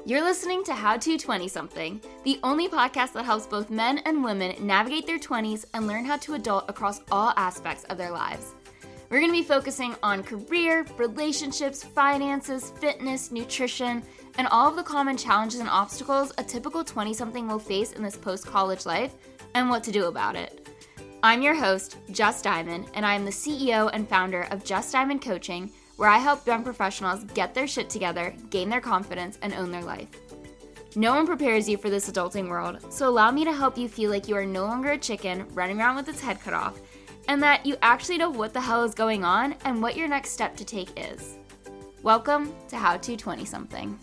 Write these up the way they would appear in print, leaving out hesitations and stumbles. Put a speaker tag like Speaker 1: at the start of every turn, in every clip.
Speaker 1: You're listening to How to 20-something, the only podcast that helps both men and women navigate their 20s and learn how to adult across all aspects of their lives. We're going to be focusing on career, relationships, finances, fitness, nutrition, and all of the common challenges and obstacles a typical 20-something will face in this post-college life and what to do about it. I'm your host, Just Diamond, and I am the CEO and founder of Just Diamond Coaching, where I help young professionals get their shit together, gain their confidence, and own their life. No one prepares you for this adulting world, so allow me to help you feel like you are no longer a chicken running around with its head cut off, and that you actually know what the hell is going on and what your next step to take is. Welcome to How to 20-something.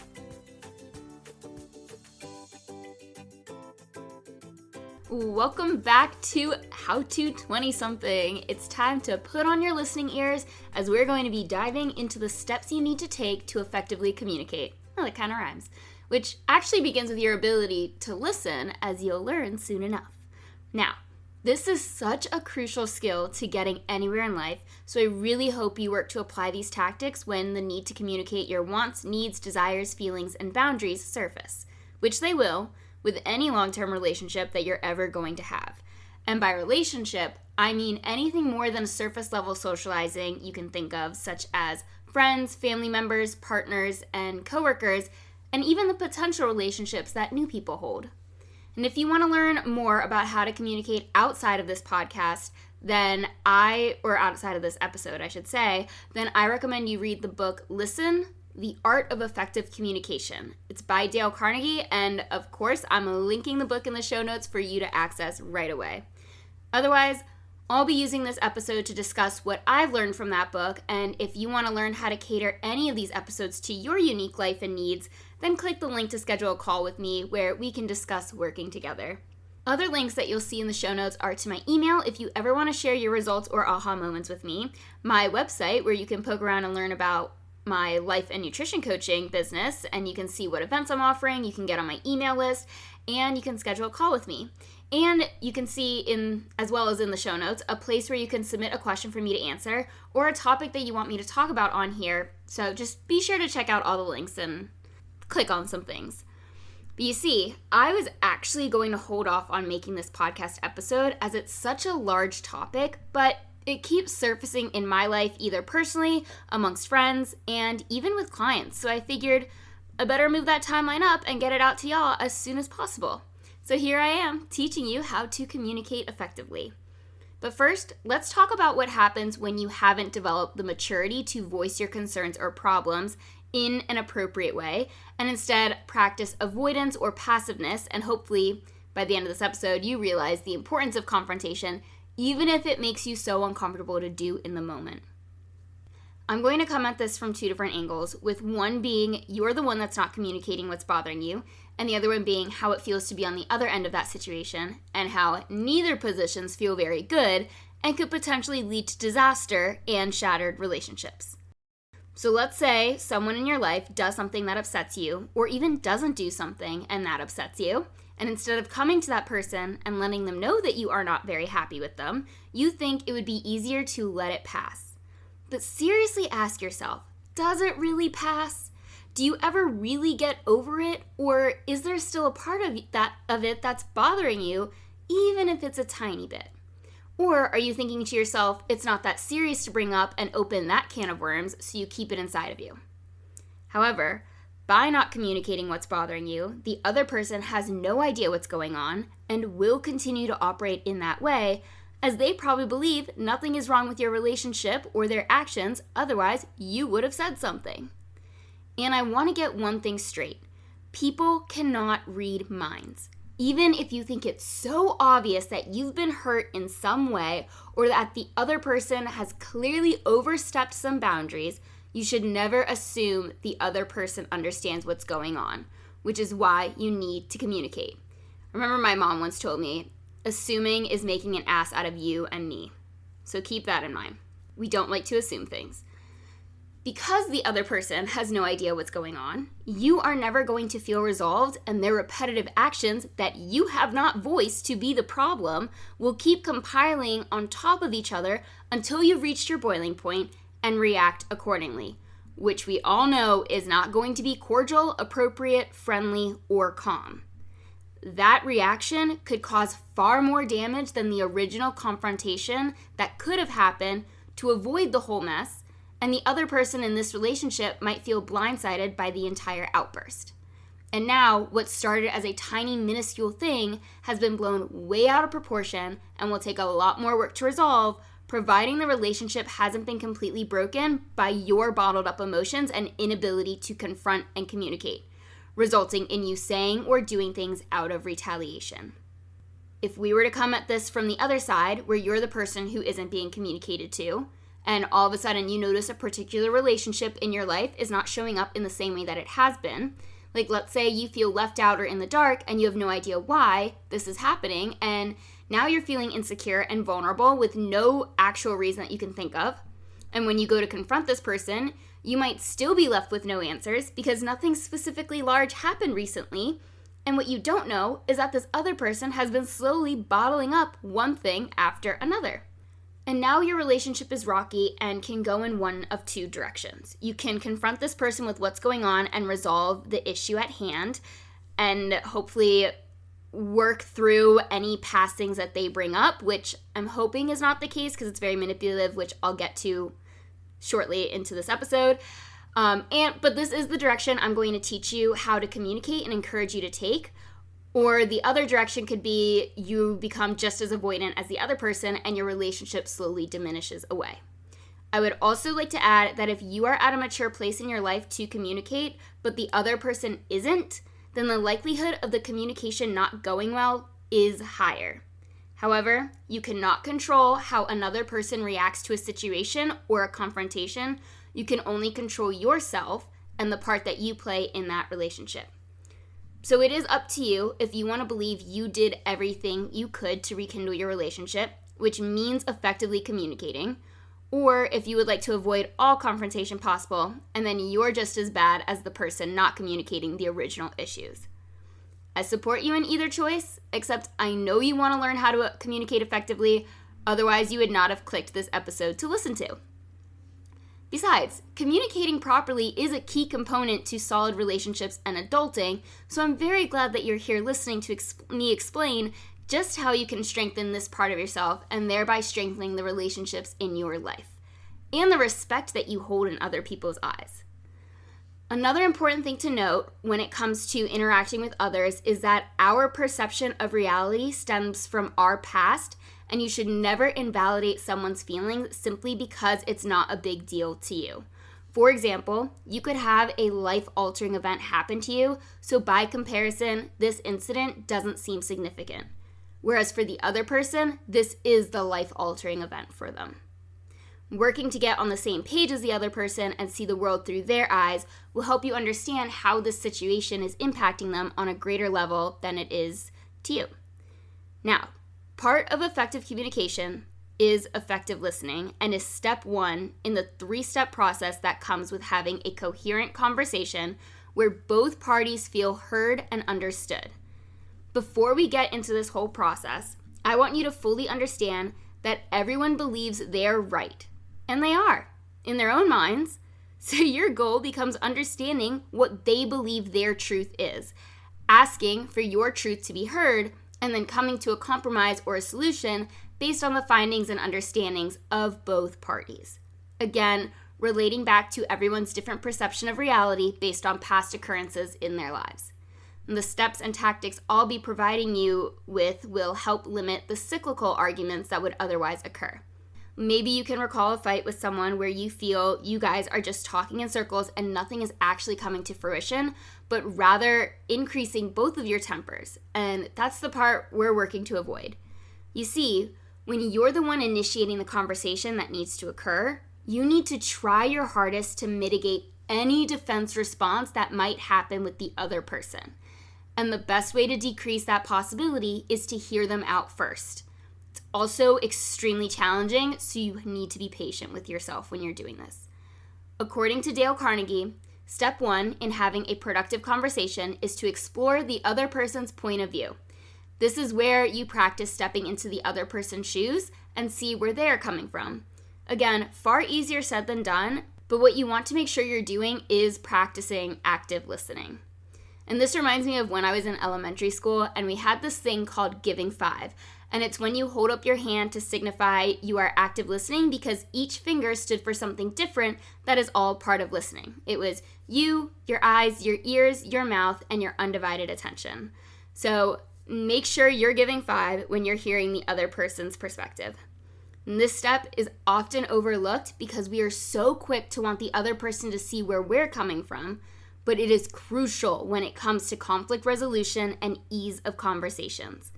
Speaker 1: Welcome back to How to 20-something. It's time to put on your listening ears as we're going to be diving into the steps you need to take to effectively communicate. Well, that kind of rhymes. Which actually begins with your ability to listen, as you'll learn soon enough. Now, this is such a crucial skill to getting anywhere in life, so I really hope you work to apply these tactics when the need to communicate your wants, needs, desires, feelings, and boundaries surface, which they will, with any long-term relationship that you're ever going to have. And by relationship, I mean anything more than surface-level socializing you can think of, such as friends, family members, partners, and coworkers, and even the potential relationships that new people hold. And if you want to learn more about how to communicate outside of this podcast, outside of this episode, I should say, then I recommend you read the book Listen, The Art of Effective Communication. It's by Dale Carnegie, and of course, I'm linking the book in the show notes for you to access right away. Otherwise, I'll be using this episode to discuss what I've learned from that book, and if you want to learn how to cater any of these episodes to your unique life and needs, then click the link to schedule a call with me where we can discuss working together. Other links that you'll see in the show notes are to my email if you ever want to share your results or aha moments with me, my website where you can poke around and learn about my life and nutrition coaching business, and you can see what events I'm offering, you can get on my email list, and you can schedule a call with me. And you can see, as well as in the show notes, a place where you can submit a question for me to answer or a topic that you want me to talk about on here. So just be sure to check out all the links and click on some things. But you see, I was actually going to hold off on making this podcast episode as it's such a large topic, but it keeps surfacing in my life, either personally, amongst friends, and even with clients. So I figured I better move that timeline up and get it out to y'all as soon as possible. So here I am, teaching you how to communicate effectively. But first, let's talk about what happens when you haven't developed the maturity to voice your concerns or problems in an appropriate way, and instead practice avoidance or passiveness, and hopefully by the end of this episode you realize the importance of confrontation, even if it makes you so uncomfortable to do in the moment. I'm going to come at this from two different angles, with one being you're the one that's not communicating what's bothering you, and the other one being how it feels to be on the other end of that situation, and how neither positions feel very good and could potentially lead to disaster and shattered relationships. So let's say someone in your life does something that upsets you, or even doesn't do something and that upsets you, and instead of coming to that person and letting them know that you are not very happy with them, you think it would be easier to let it pass. But seriously ask yourself, does it really pass? Do you ever really get over it, or is there still a part of it that's bothering you, even if it's a tiny bit? Or are you thinking to yourself, it's not that serious to bring up and open that can of worms, so you keep it inside of you? However, by not communicating what's bothering you, the other person has no idea what's going on and will continue to operate in that way, as they probably believe nothing is wrong with your relationship or their actions, otherwise you would have said something. And I want to get one thing straight. People cannot read minds. Even if you think it's so obvious that you've been hurt in some way or that the other person has clearly overstepped some boundaries, you should never assume the other person understands what's going on, which is why you need to communicate. Remember, my mom once told me, assuming is making an ass out of you and me. So keep that in mind. We don't like to assume things. Because the other person has no idea what's going on, you are never going to feel resolved, and their repetitive actions that you have not voiced to be the problem will keep compiling on top of each other until you've reached your boiling point and react accordingly, which we all know is not going to be cordial, appropriate, friendly, or calm. That reaction could cause far more damage than the original confrontation that could have happened to avoid the whole mess, and the other person in this relationship might feel blindsided by the entire outburst. And now, what started as a tiny, minuscule thing has been blown way out of proportion and will take a lot more work to resolve, providing the relationship hasn't been completely broken by your bottled up emotions and inability to confront and communicate, resulting in you saying or doing things out of retaliation. If we were to come at this from the other side, where you're the person who isn't being communicated to, and all of a sudden you notice a particular relationship in your life is not showing up in the same way that it has been, like let's say you feel left out or in the dark and you have no idea why this is happening, and now you're feeling insecure and vulnerable with no actual reason that you can think of. And when you go to confront this person, you might still be left with no answers because nothing specifically large happened recently. And what you don't know is that this other person has been slowly bottling up one thing after another. And now your relationship is rocky and can go in one of two directions. You can confront this person with what's going on and resolve the issue at hand and hopefully work through any past things that they bring up, which I'm hoping is not the case because it's very manipulative, which I'll get to shortly into this episode. But this is the direction I'm going to teach you how to communicate and encourage you to take. Or the other direction could be you become just as avoidant as the other person and your relationship slowly diminishes away. I would also like to add that if you are at a mature place in your life to communicate, but the other person isn't, then the likelihood of the communication not going well is higher. However, you cannot control how another person reacts to a situation or a confrontation. You can only control yourself and the part that you play in that relationship. So it is up to you if you want to believe you did everything you could to rekindle your relationship, which means effectively communicating, or if you would like to avoid all confrontation possible, and then you're just as bad as the person not communicating the original issues. I support you in either choice, except I know you want to learn how to communicate effectively, otherwise you would not have clicked this episode to listen to. Besides, communicating properly is a key component to solid relationships and adulting, so I'm very glad that you're here listening to me explain just how you can strengthen this part of yourself and thereby strengthening the relationships in your life and the respect that you hold in other people's eyes. Another important thing to note when it comes to interacting with others is that our perception of reality stems from our past, and you should never invalidate someone's feelings simply because it's not a big deal to you. For example, you could have a life-altering event happen to you, so by comparison, this incident doesn't seem significant. Whereas for the other person, this is the life-altering event for them. Working to get on the same page as the other person and see the world through their eyes will help you understand how this situation is impacting them on a greater level than it is to you. Now, part of effective communication is effective listening and is step one in the 3-step process that comes with having a coherent conversation where both parties feel heard and understood. Before we get into this whole process, I want you to fully understand that everyone believes they're right. And they are, in their own minds. So your goal becomes understanding what they believe their truth is, asking for your truth to be heard, and then coming to a compromise or a solution based on the findings and understandings of both parties. Again, relating back to everyone's different perception of reality based on past occurrences in their lives. And the steps and tactics I'll be providing you with will help limit the cyclical arguments that would otherwise occur. Maybe you can recall a fight with someone where you feel you guys are just talking in circles and nothing is actually coming to fruition, but rather increasing both of your tempers. And that's the part we're working to avoid. You see, when you're the one initiating the conversation that needs to occur, you need to try your hardest to mitigate any defense response that might happen with the other person. And the best way to decrease that possibility is to hear them out first. It's also extremely challenging, so you need to be patient with yourself when you're doing this. According to Dale Carnegie, step 1 in having a productive conversation is to explore the other person's point of view. This is where you practice stepping into the other person's shoes and see where they're coming from. Again, far easier said than done, But what you want to make sure you're doing is practicing active listening. And this reminds me of when I was in elementary school and we had this thing called giving 5. And it's when you hold up your hand to signify you are active listening because each finger stood for something different that is all part of listening. It was you, your eyes, your ears, your mouth, and your undivided attention. So make sure you're giving 5 when you're hearing the other person's perspective. And this step is often overlooked because we are so quick to want the other person to see where we're coming from, but it is crucial when it comes to conflict resolution and ease of conversations.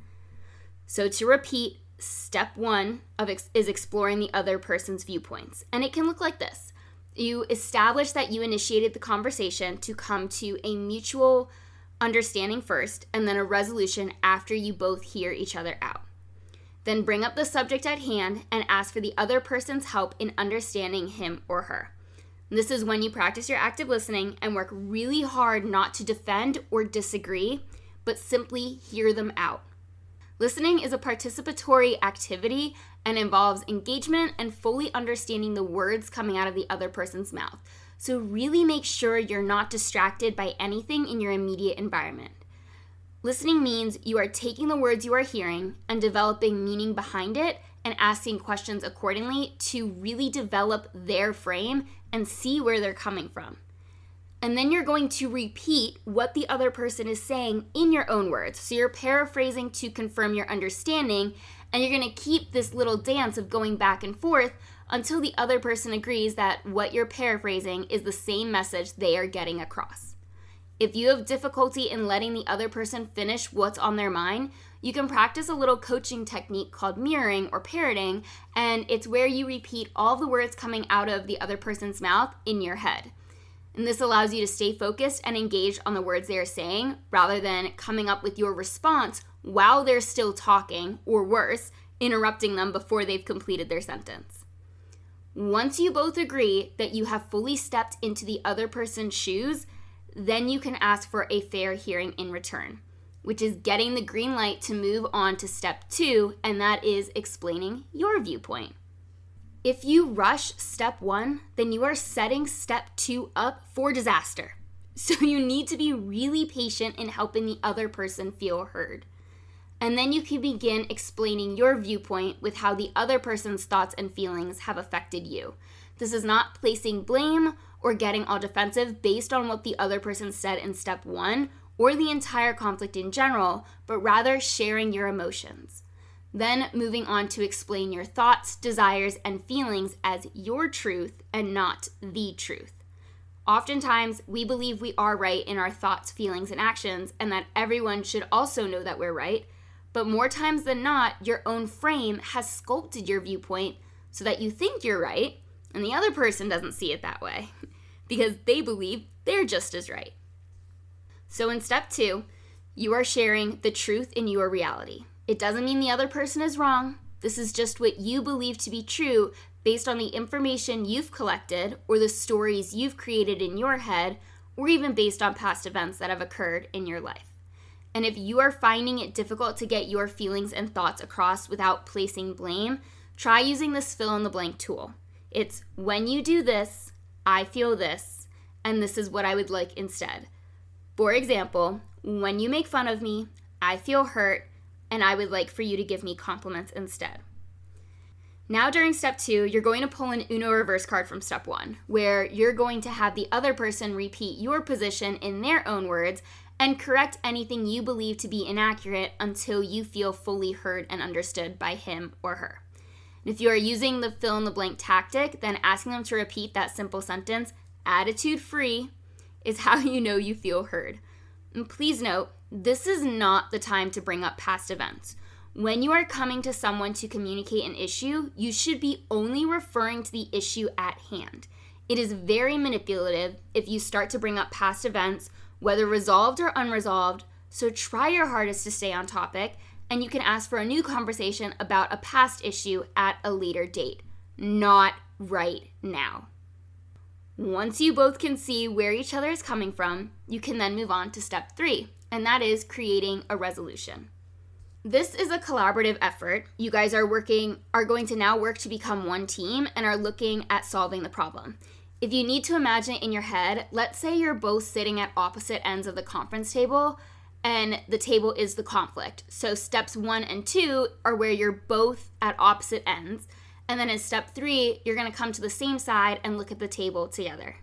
Speaker 1: So to repeat, step 1 is exploring the other person's viewpoints. And it can look like this. You establish that you initiated the conversation to come to a mutual understanding first, and then a resolution after you both hear each other out. Then bring up the subject at hand and ask for the other person's help in understanding him or her. This is when you practice your active listening and work really hard not to defend or disagree, but simply hear them out. Listening is a participatory activity and involves engagement and fully understanding the words coming out of the other person's mouth. So really make sure you're not distracted by anything in your immediate environment. Listening means you are taking the words you are hearing and developing meaning behind it and asking questions accordingly to really develop their frame and see where they're coming from. And then you're going to repeat what the other person is saying in your own words. So you're paraphrasing to confirm your understanding, and you're going to keep this little dance of going back and forth until the other person agrees that what you're paraphrasing is the same message they are getting across. If you have difficulty in letting the other person finish what's on their mind, you can practice a little coaching technique called mirroring or parroting, and it's where you repeat all the words coming out of the other person's mouth in your head. And this allows you to stay focused and engaged on the words they are saying rather than coming up with your response while they're still talking, or worse, interrupting them before they've completed their sentence. Once you both agree that you have fully stepped into the other person's shoes, then you can ask for a fair hearing in return, which is getting the green light to move on to step 2, and that is explaining your viewpoint. If you rush step 1, then you are setting step 2 up for disaster. So you need to be really patient in helping the other person feel heard. And then you can begin explaining your viewpoint with how the other person's thoughts and feelings have affected you. This is not placing blame or getting all defensive based on what the other person said in step 1 or the entire conflict in general, but rather sharing your emotions. Then moving on to explain your thoughts, desires, and feelings as your truth and not the truth. Oftentimes, we believe we are right in our thoughts, feelings, and actions, and that everyone should also know that we're right. But more times than not, your own frame has sculpted your viewpoint so that you think you're right, and the other person doesn't see it that way because they believe they're just as right. So in step 2, you are sharing the truth in your reality. It doesn't mean the other person is wrong. This is just what you believe to be true based on the information you've collected or the stories you've created in your head, or even based on past events that have occurred in your life. And if you are finding it difficult to get your feelings and thoughts across without placing blame, try using this fill-in-the-blank tool. It's when you do this, I feel this, and this is what I would like instead. For example, when you make fun of me, I feel hurt, and I would like for you to give me compliments instead. Now during step 2, you're going to pull an Uno reverse card from step 1, where you're going to have the other person repeat your position in their own words and correct anything you believe to be inaccurate until you feel fully heard and understood by him or her. And if you are using the fill-in-the-blank tactic, then asking them to repeat that simple sentence, attitude-free, is how you know you feel heard. And please note, this is not the time to bring up past events. When you are coming to someone to communicate an issue, you should be only referring to the issue at hand. It is very manipulative if you start to bring up past events, whether resolved or unresolved, so try your hardest to stay on topic, and you can ask for a new conversation about a past issue at a later date, not right now. Once you both can see where each other is coming from, you can then move on to step 3, and that is creating a resolution. This is a collaborative effort. You guys are going to now work to become one team and are looking at solving the problem. If you need to imagine it in your head, let's say you're both sitting at opposite ends of the conference table and the table is the conflict. So steps 1 and 2 are where you're both at opposite ends. And then in step 3, you're going to come to the same side and look at the table together.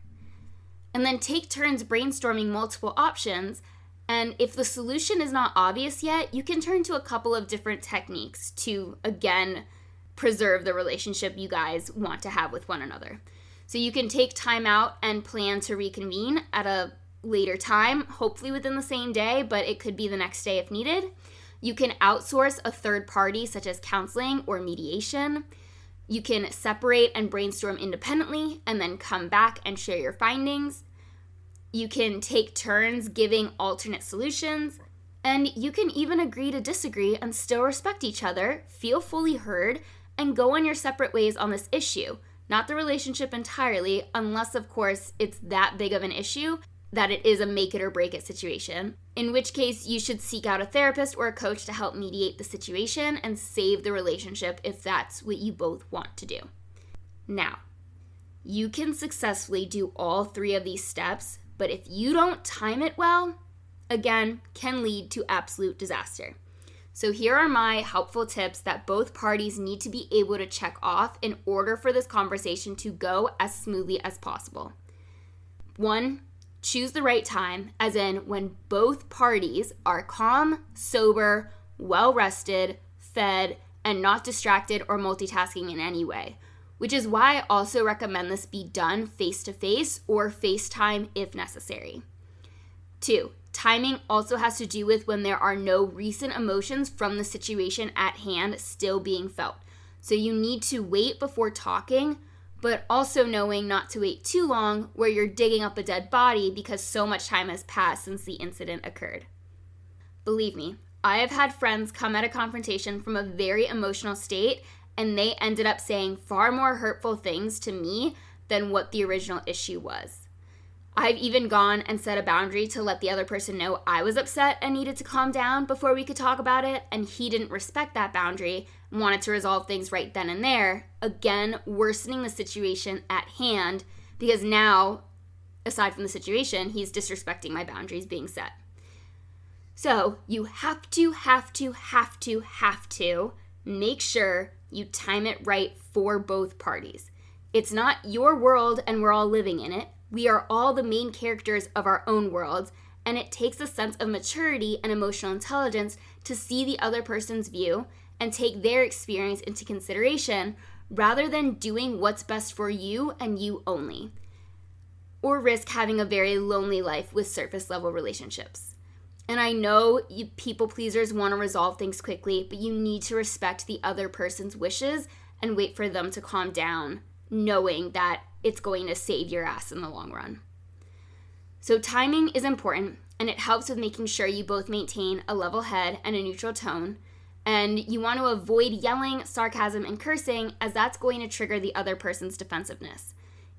Speaker 1: And then take turns brainstorming multiple options. And if the solution is not obvious yet, you can turn to a couple of different techniques to, again, preserve the relationship you guys want to have with one another. So you can take time out and plan to reconvene at a later time, hopefully within the same day, but it could be the next day if needed. You can outsource a third party, such as counseling or mediation. You can separate and brainstorm independently and then come back and share your findings. You can take turns giving alternate solutions. And you can even agree to disagree and still respect each other, feel fully heard, and go on your separate ways on this issue. Not the relationship entirely, unless, of course, it's that big of an issue that it is a make it or break it situation, in which case you should seek out a therapist or a coach to help mediate the situation and save the relationship if that's what you both want to do. Now, you can successfully do all 3 of these steps, but if you don't time it well, again, can lead to absolute disaster. So here are my helpful tips that both parties need to be able to check off in order for this conversation to go as smoothly as possible. 1, choose the right time, as in when both parties are calm, sober, well-rested, fed, and not distracted or multitasking in any way, which is why I also recommend this be done face-to-face or FaceTime if necessary. 2, timing also has to do with when there are no recent emotions from the situation at hand still being felt. So you need to wait before talking, but also knowing not to wait too long where you're digging up a dead body because so much time has passed since the incident occurred. Believe me, I have had friends come at a confrontation from a very emotional state, and they ended up saying far more hurtful things to me than what the original issue was. I've even gone and set a boundary to let the other person know I was upset and needed to calm down before we could talk about it, and he didn't respect that boundary and wanted to resolve things right then and there, again worsening the situation at hand because now, aside from the situation, he's disrespecting my boundaries being set. So you have to make sure you time it right for both parties. It's not your world and we're all living in it. We are all the main characters of our own worlds, and it takes a sense of maturity and emotional intelligence to see the other person's view and take their experience into consideration rather than doing what's best for you and you only, or risk having a very lonely life with surface level relationships. And I know you people pleasers want to resolve things quickly, but you need to respect the other person's wishes and wait for them to calm down, knowing that it's going to save your ass in the long run. So timing is important, and it helps with making sure you both maintain a level head and a neutral tone. And you want to avoid yelling, sarcasm, and cursing, as that's going to trigger the other person's defensiveness.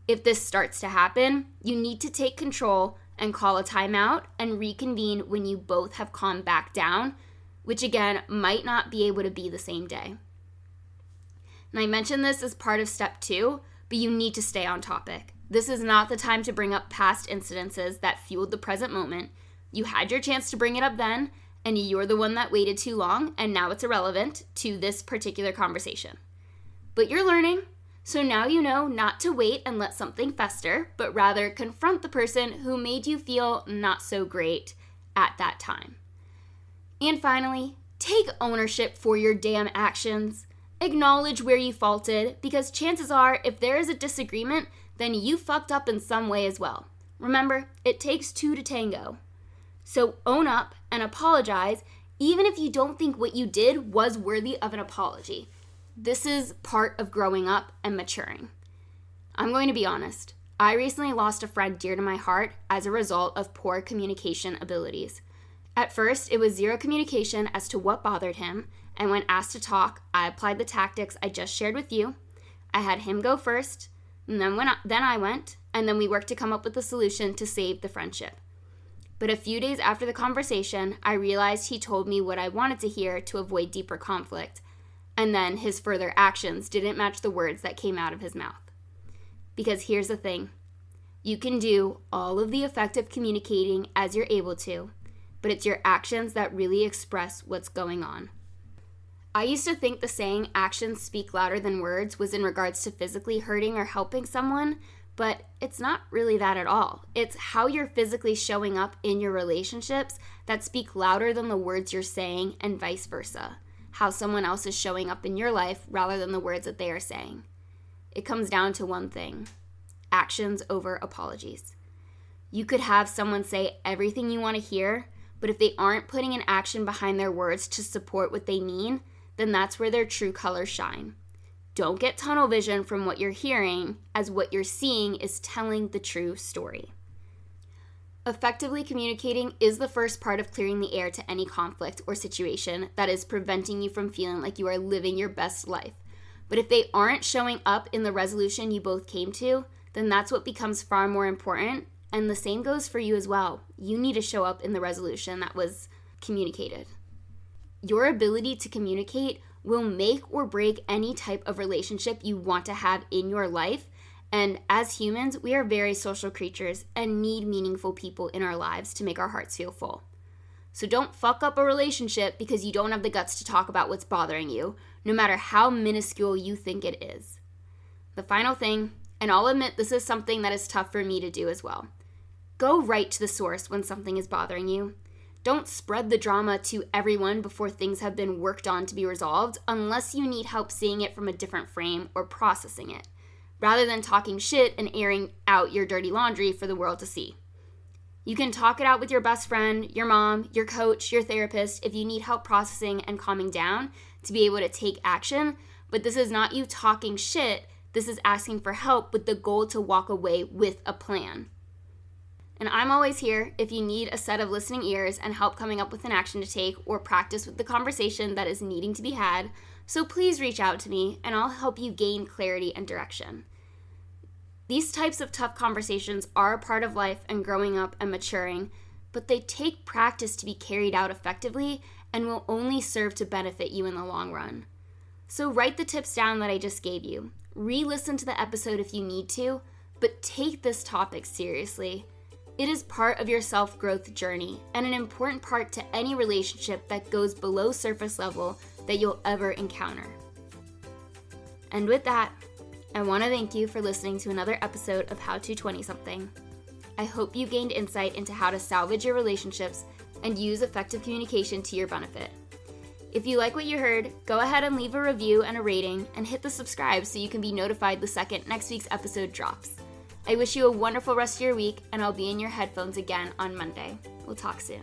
Speaker 1: If this starts to happen, you need to take control and call a timeout and reconvene when you both have calmed back down, which again might not be able to be the same day. And I mentioned this as part of step 2, but you need to stay on topic. This is not the time to bring up past incidences that fueled the present moment. You had your chance to bring it up then, and you're the one that waited too long, and now it's irrelevant to this particular conversation. But you're learning, so now you know not to wait and let something fester, but rather confront the person who made you feel not so great at that time. And finally, take ownership for your damn actions. Acknowledge where you faulted, because chances are if there is a disagreement, then you fucked up in some way as well. Remember, it takes 2 to tango. So own up and apologize, even if you don't think what you did was worthy of an apology. This is part of growing up and maturing. I'm going to be honest. I recently lost a friend dear to my heart as a result of poor communication abilities. At first, it was zero communication as to what bothered him, and when asked to talk, I applied the tactics I just shared with you. I had him go first, and then I went, and then we worked to come up with a solution to save the friendship. But a few days after the conversation, I realized he told me what I wanted to hear to avoid deeper conflict, and then his further actions didn't match the words that came out of his mouth. Because here's the thing, You can do all of the effective communicating as you're able to, but it's your actions that really express what's going on. I used to think the saying actions speak louder than words was in regards to physically hurting or helping someone, but it's not really that at all. It's how you're physically showing up in your relationships that speak louder than the words you're saying, and vice versa. How someone else is showing up in your life rather than the words that they are saying. It comes down to one thing: actions over apologies. You could have someone say everything you want to hear, but if they aren't putting an action behind their words to support what they mean, then that's where their true colors shine. Don't get tunnel vision from what you're hearing, as what you're seeing is telling the true story. Effectively communicating is the first part of clearing the air to any conflict or situation that is preventing you from feeling like you are living your best life. But if they aren't showing up in the resolution you both came to, then that's what becomes far more important, and the same goes for you as well. You need to show up in the resolution that was communicated. Your ability to communicate will make or break any type of relationship you want to have in your life, and as humans, we are very social creatures and need meaningful people in our lives to make our hearts feel full. So don't fuck up a relationship because you don't have the guts to talk about what's bothering you, no matter how minuscule you think it is. The final thing, and I'll admit this is something that is tough for me to do as well. Go right to the source when something is bothering you. Don't spread the drama to everyone before things have been worked on to be resolved, unless you need help seeing it from a different frame or processing it, rather than talking shit and airing out your dirty laundry for the world to see. You can talk it out with your best friend, your mom, your coach, your therapist if you need help processing and calming down to be able to take action, but this is not you talking shit. This is asking for help with the goal to walk away with a plan. And I'm always here if you need a set of listening ears and help coming up with an action to take or practice with the conversation that is needing to be had. So please reach out to me and I'll help you gain clarity and direction. These types of tough conversations are a part of life and growing up and maturing, but they take practice to be carried out effectively and will only serve to benefit you in the long run. So write the tips down that I just gave you. Re-listen to the episode if you need to, but take this topic seriously. It is part of your self-growth journey and an important part to any relationship that goes below surface level that you'll ever encounter. And with that, I want to thank you for listening to another episode of How to 20-something. I hope you gained insight into how to salvage your relationships and use effective communication to your benefit. If you like what you heard, go ahead and leave a review and a rating and hit the subscribe so you can be notified the second next week's episode drops. I wish you a wonderful rest of your week, and I'll be in your headphones again on Monday. We'll talk soon.